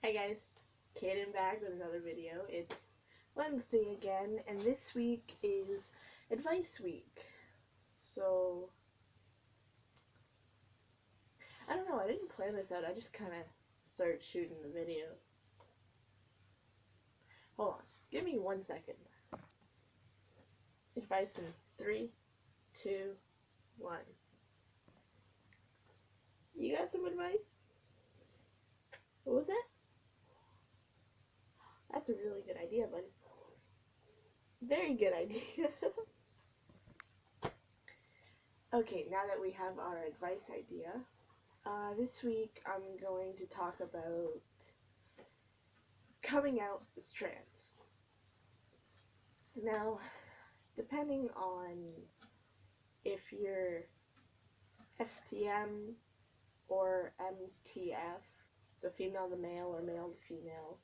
Hi guys, Kaden back with another video. It's Wednesday again, and this week is advice week. So, I don't know, I didn't plan this out, I just kind of started shooting the video. Hold on, give me 1 second. Advice in 3, 2, 1. You got some advice? What was that? That's a really good idea, buddy. Very good idea. Okay, now that we have our advice idea, this week I'm going to talk about coming out as trans. Now, depending on if you're FTM or MTF, so female to male or male to female,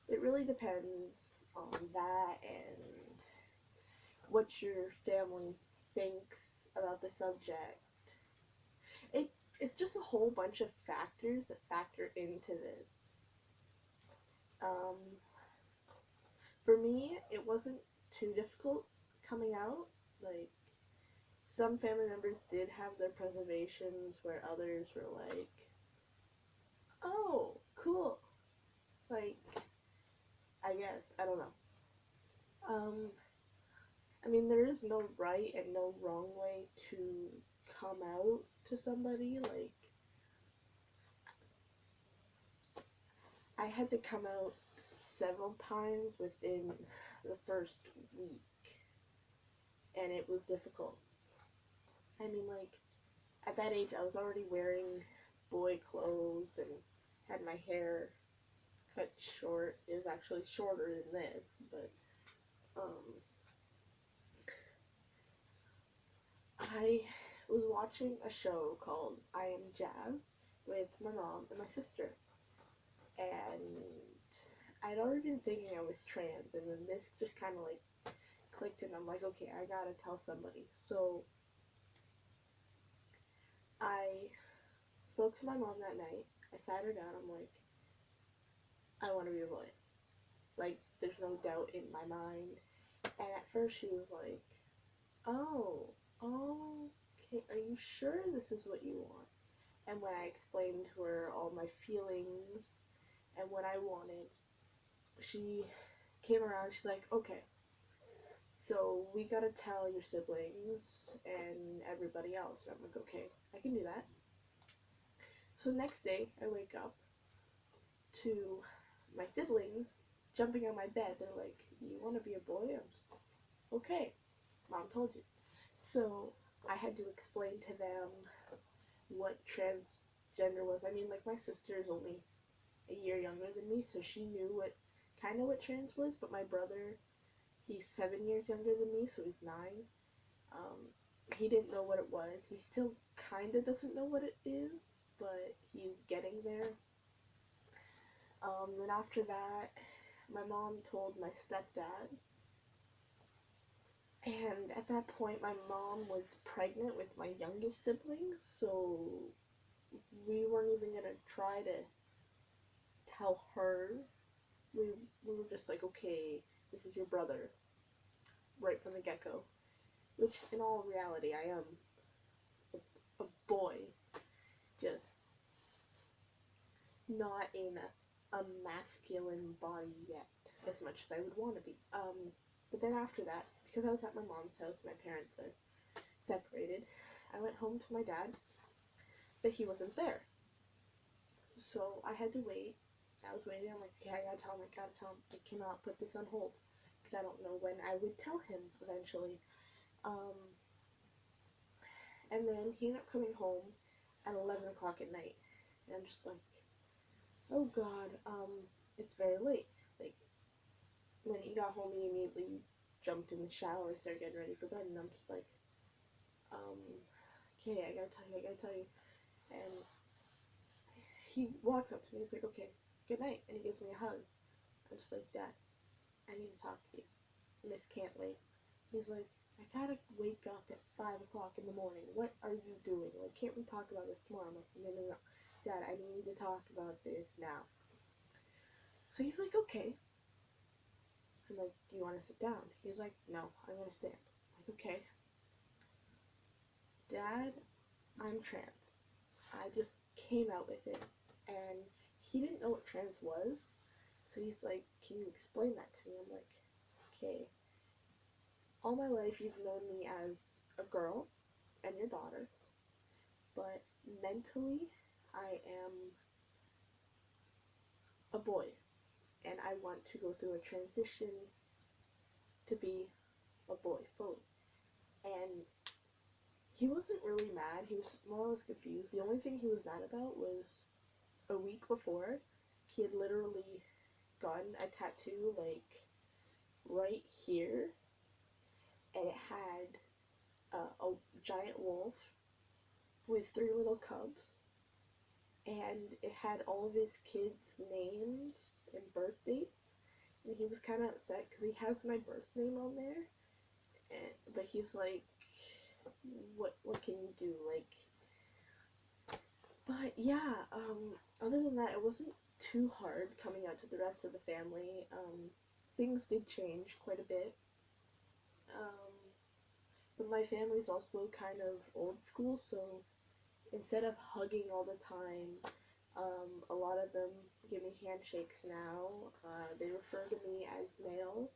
it really depends on that and what your family thinks about the subject. It's just a whole bunch of factors that factor into this. Um, for me, it wasn't too difficult coming out. Like, some family members did have their preservations where others were like, oh, cool. Like, I guess, I don't know. Um, I mean, there is no right and no wrong way to come out to somebody. Like, I had to come out several times within the first week, and it was difficult. I mean, like, at that age, I was already wearing boy clothes and had my hair cut short. It was actually shorter than this, but I was watching a show called I Am Jazz with my mom and my sister, and I'd already been thinking I was trans, and then this just kind of like clicked, and I'm like, okay, I gotta tell somebody. So I spoke to my mom that night. I sat her down. I'm like, I want to be a boy. Like, there's no doubt in my mind. And at first she was like, oh, okay, are you sure this is what you want? And when I explained to her all my feelings and what I wanted, she came around. She's like, okay, so we gotta tell your siblings and everybody else. And I'm like, okay, I can do that. So next day, I wake up to my siblings jumping on my bed. They're like, you want to be a boy? I'm just like, okay, mom told you. So I had to explain to them what transgender was. I mean, like, my sister is only a year younger than me, so she knew what trans was, but my brother, he's 7 years younger than me, so he's 9. Um, he didn't know what it was. He still kind of doesn't know what it is, but he's getting there. Then after that, my mom told my stepdad, and at that point, my mom was pregnant with my youngest sibling, so we weren't even gonna try to tell her. We, we were just like, okay, this is your brother, right from the get-go. Which, in all reality, I am a boy, just not in a masculine body yet, as much as I would want to be. But then after that, because I was at my mom's house, my parents are separated, I went home to my dad, but he wasn't there. So I had to wait. I was waiting. I'm like, okay, I gotta tell him. I gotta tell him. I cannot put this on hold because I don't know when I would tell him eventually. Um, and then he ended up coming home at 11 o'clock at night, and I'm just like, oh God, it's very late. Like, when he got home, he immediately jumped in the shower and started getting ready for bed, and I'm just like, um, okay, I gotta tell you, I gotta tell you. And he walks up to me. He's like, okay, good night, and he gives me a hug. I'm just like, Dad, I need to talk to you. This can't wait. He's like, I gotta wake up at 5 o'clock in the morning. What are you doing? Like, can't we talk about this tomorrow? I'm like, no, no, no. Dad, I need to talk about this now. So he's like, okay. I'm like, do you want to sit down? He's like, no, I'm going to stand. I'm like, okay. Dad, I'm trans. I just came out with it. And he didn't know what trans was. So he's like, can you explain that to me? I'm like, okay. All my life you've known me as a girl and your daughter. But mentally, I am a boy. And I want to go through a transition to be a boy fully. And he wasn't really mad. He was more or less confused. The only thing he was mad about was a week before, he had literally gotten a tattoo, like, right here, and it had a giant wolf with 3 little cubs, and it had all of his kids' names and birth dates, and he was kind of upset because he has my birth name on there, but he's like, what can you do, like, but yeah, other than that, it wasn't too hard coming out to the rest of the family. Things did change quite a bit. Um, but my family's also kind of old school, so instead of hugging all the time, a lot of them give me handshakes now. They refer to me as male,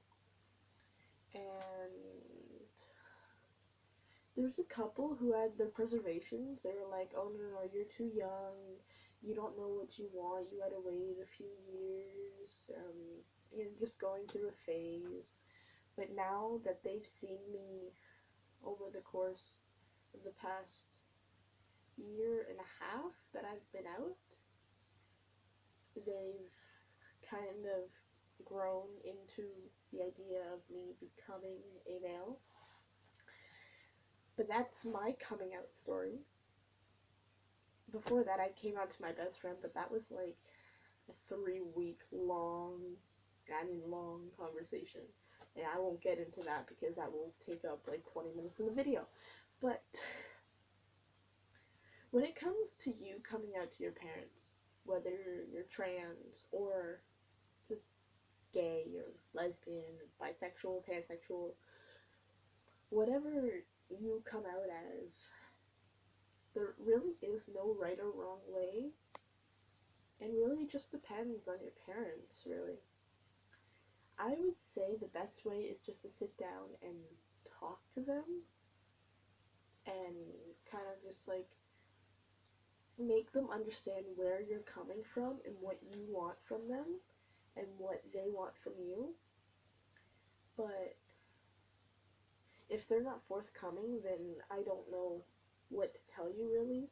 and there's a couple who had their preservations. They were like, oh no, you're too young, you don't know what you want, you had to wait a few years, you're just going through a phase. But now that they've seen me over the course of the past year and a half that I've been out, they've kind of grown into the idea of me becoming a male. But that's my coming out story. Before that, I came out to my best friend, but that was like a 3-week long, long conversation. And I won't get into that because that will take up like 20 minutes of the video. But when it comes to you coming out to your parents, whether you're trans or just gay or lesbian, or bisexual, pansexual, whatever you come out as, there really is no right or wrong way, and really just depends on your parents, really. I would say the best way is just to sit down and talk to them and kind of just like make them understand where you're coming from and what you want from them and what they want from you. But if they're not forthcoming, then I don't know what to tell you, really.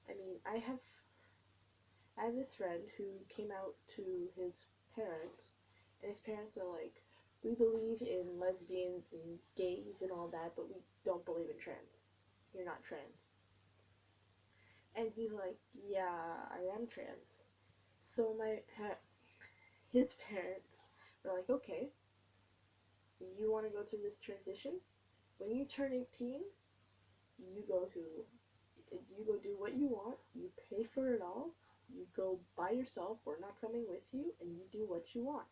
I mean, I have this friend who came out to his parents, and his parents are like, we believe in lesbians and gays and all that, but we don't believe in trans. You're not trans. And he's like, yeah, I am trans. So his parents were like, okay, you want to go through this transition? When you turn 18, you go to, you go do what you want, you pay for it all, you go by yourself, we're not coming with you, and you do what you want.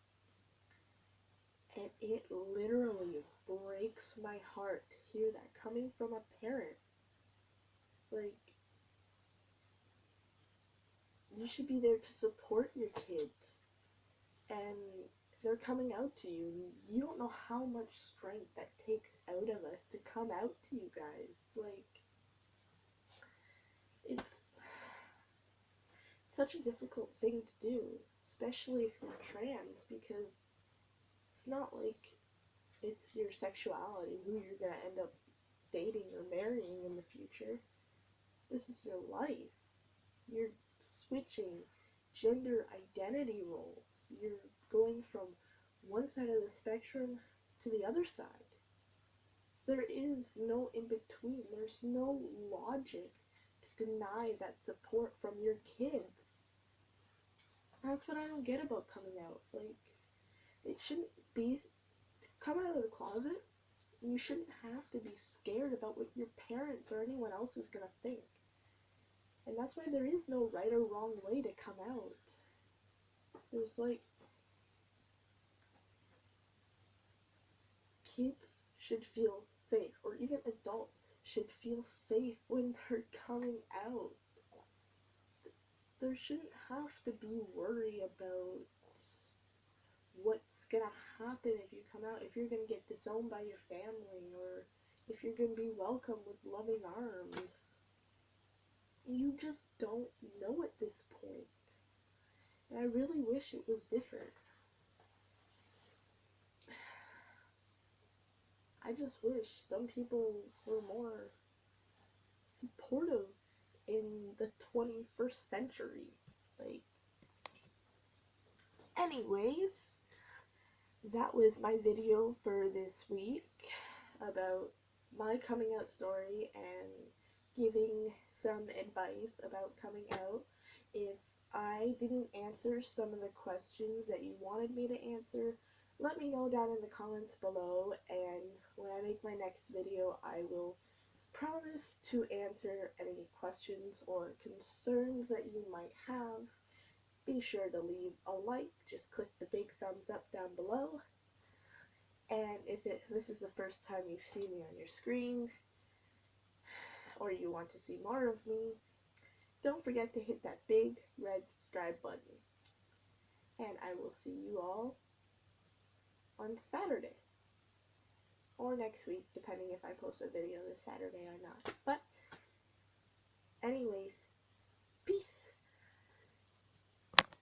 And it literally breaks my heart to hear that coming from a parent. Like, you should be there to support your kids. And if they're coming out to you, you don't know how much strength that takes out of us to come out to you guys. Like, it's such a difficult thing to do, especially if you're trans, because it's not like it's your sexuality, who you're gonna end up dating or marrying in the future. This is your life. You're switching gender identity roles. You're going from one side of the spectrum to the other side. There is no in between. There's no logic to deny that support from your kids. That's what I don't get about coming out. Like, it shouldn't be, come out of the closet, you shouldn't have to be scared about what your parents or anyone else is gonna think. And that's why there is no right or wrong way to come out. There's like, kids should feel safe, or even adults should feel safe when they're coming out. There shouldn't have to be worry about what's gonna happen if you come out, if you're gonna get disowned by your family, or if you're gonna be welcomed with loving arms. You just don't know at this point. And I really wish it was different. I just wish some people were more supportive in the 21st century. Like, anyways, that was my video for this week about my coming out story and giving some advice about coming out. If I didn't answer some of the questions that you wanted me to answer, let me know down in the comments below, and when I make my next video, I will promise to answer any questions or concerns that you might have. Be sure to leave a like, just click the big thumbs up down below. And if this is the first time you've seen me on your screen, or you want to see more of me, don't forget to hit that big red subscribe button. And I will see you all on Saturday, or next week, depending if I post a video this Saturday or not. But anyways,